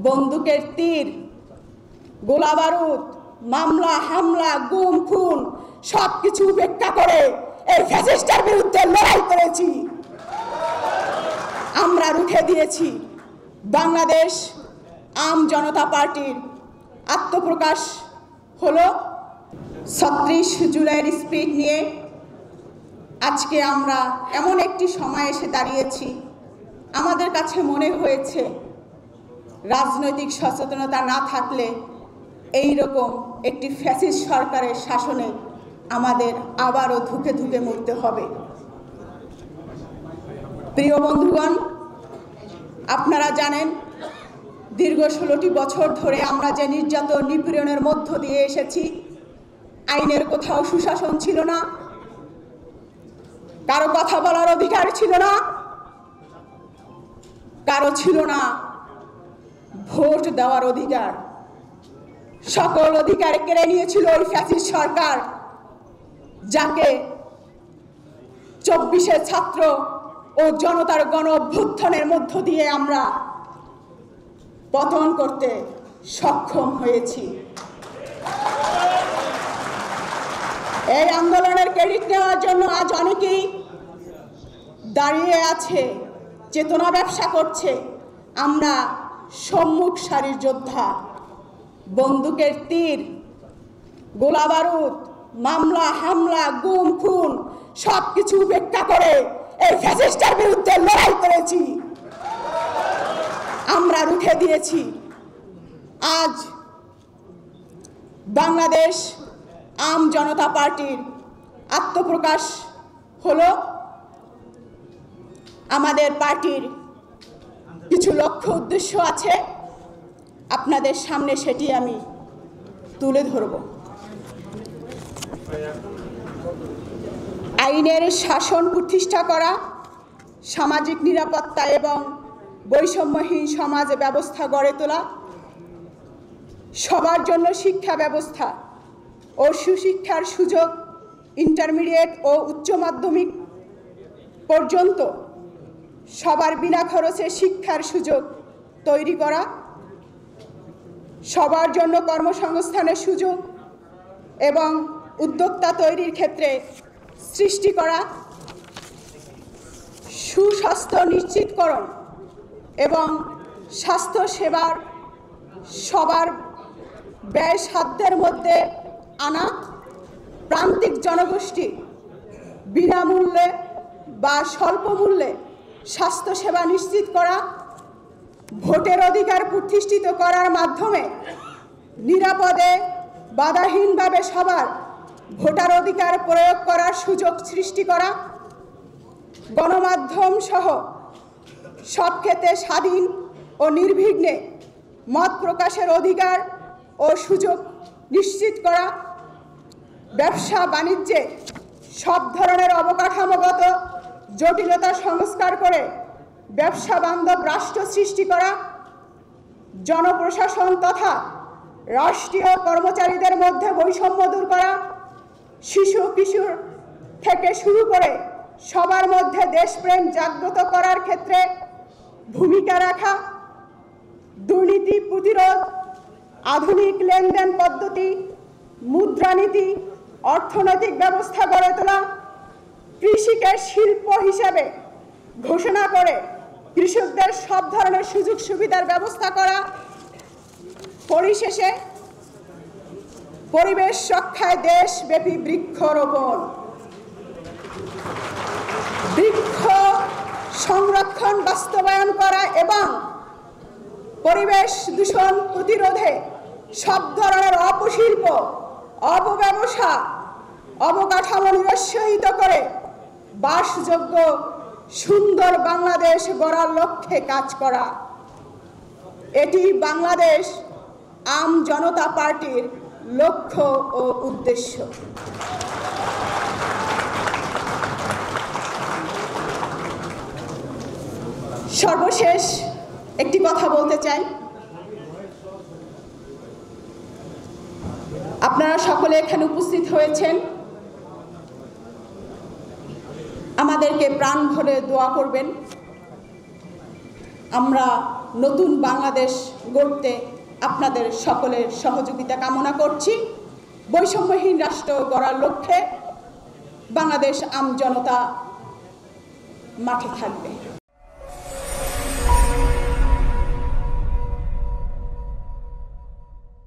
বন্দুকের তীর, গোলা বারুদ, মামলা হামলা, গুম খুন সবকিছু উপেক্ষা করে এই ফ্যাসিস্টের বিরুদ্ধে লড়াই করেছি। আমরা রুখে দিয়েছি। বাংলাদেশ আম জনতা পার্টির আত্মপ্রকাশ হলো ৩৬ জুলাইয়ের স্পিরিট নিয়ে। আজকে আমরা এমন একটি সময় এসে দাঁড়িয়েছি, আমাদের কাছে মনে হয়েছে রাজনৈতিক সচেতনতা না থাকলে এই রকম একটি ফ্যাসিস্ট সরকারের শাসনে আমাদের আবারও ধুকে ধুকে মরতে হবে। প্রিয় বন্ধুগণ, আপনারা জানেন দীর্ঘ ১৬টি বছর ধরে আমরা যে নির্যাতন নিপীড়নের মধ্য দিয়ে এসেছি, আইনের কোথাও সুশাসন ছিল না, কারো কথা বলার অধিকার ছিল না, কারো ছিল না ভোট দেওয়ার অধিকার। সকল অধিকার কেড়ে নিয়েছিল ওই ফ্যাসিস্ট সরকার, যাকে ২৪শে ছাত্র ও জনতার গণ অভ্যুত্থানের মধ্য দিয়ে আমরা পতন করতে সক্ষম হয়েছি। এই আন্দোলনের ক্রেডিট নেওয়ার জন্য আজ অনেকেই দাঁড়িয়ে আছে, চেতনা ব্যবসা করছে। আমরা সম্মুখ সারির যোদ্ধা। বন্দুকের তীর, গোলা বারুদ, মামলা হামলা, গুম খুন সবকিছু উপেক্ষা করে এই ফ্যাসিস্টের বিরুদ্ধে লড়াই করেছি। আমরা রুখে দিয়েছি। আজ বাংলাদেশ আম জনতা পার্টির আত্মপ্রকাশ হলো। আমাদের পার্টির কিছু লক্ষ্য উদ্দেশ্য আছে, আপনাদের সামনে সেটি আমি তুলে ধরব। আইনের শাসন প্রতিষ্ঠা করা, সামাজিক নিরাপত্তা এবং বৈষম্যহীন সমাজ ব্যবস্থা গড়ে তোলা, সবার জন্য শিক্ষা ব্যবস্থা ও সুশিক্ষার সুযোগ ইন্টারমিডিয়েট ও উচ্চ মাধ্যমিক পর্যন্ত সবার বিনা খরচে শিক্ষার সুযোগ তৈরি করা, সবার জন্য কর্মসংস্থানের সুযোগ এবং উদ্যোক্তা তৈরির ক্ষেত্রে সৃষ্টি করা, সুস্বাস্থ্য নিশ্চিতকরণ এবং স্বাস্থ্য সেবার সবার ব্যয় সাধ্যের মধ্যে আনা, প্রান্তিক জনগোষ্ঠী বিনামূল্যে বা স্বল্প মূল্যে স্বাস্থ্যসেবা নিশ্চিত করা, ভোটের অধিকার প্রতিষ্ঠিত করার মাধ্যমে নিরাপদে বাধাহীনভাবে সবার ভোটার অধিকার প্রয়োগ করার সুযোগ সৃষ্টি করা, গণমাধ্যম সহ সব ক্ষেত্রে স্বাধীন ও নির্বিঘ্নে মত প্রকাশের অধিকার ও সুযোগ নিশ্চিত করা, ব্যবসা বাণিজ্যে সব ধরনের অবকাঠামোগত জটিলতা সংস্কার করে ব্যবসা বান্ধব রাষ্ট্র সৃষ্টি করা, জনপ্রশাসন তথা রাষ্ট্রীয় কর্মচারীদের মধ্যে বৈষম্য দূর করা, শিশু কিশোর থেকে শুরু করে সবার মধ্যে দেশপ্রেম জাগ্রত করার ক্ষেত্রে ভূমিকা রাখা, দুর্নীতি প্রতিরোধ, আধুনিক লেনদেন পদ্ধতি, মুদ্রানীতি, অর্থনৈতিক ব্যবস্থা গড়ে তোলা, কৃষিকে শিল্প হিসেবে ঘোষণা করে কৃষকদের সব ধরনের সুযোগ সুবিধার ব্যবস্থা করা, পরিশেষে পরিবেশ রক্ষায় দেশব্যাপী বৃক্ষরোপণ, বৃক্ষ সংরক্ষণ বাস্তবায়ন করা এবং পরিবেশ দূষণ প্রতিরোধে সব ধরনের অপশিল্প, অপব্যবসা, অবকাঠামো নিরুৎসাহিত করে বাসযোগ্য সুন্দর বাংলাদেশ গড়ার লক্ষ্যে কাজ করা। এটি বাংলাদেশ আম জনতা পার্টির লক্ষ্য ও উদ্দেশ্য। সর্বশেষ একটি কথা বলতে চাই। আপনারা সকলে এখানে উপস্থিত হয়েছেন, আমাদেরকে প্রাণ ভরে দোয়া করবেন। আমরা নতুন বাংলাদেশ গড়তে আপনাদের সকলের সহযোগিতা কামনা করছি। বৈষম্যহীন রাষ্ট্র গড়ার লক্ষ্যে বাংলাদেশ আম জনতা মাঠে থাকবে।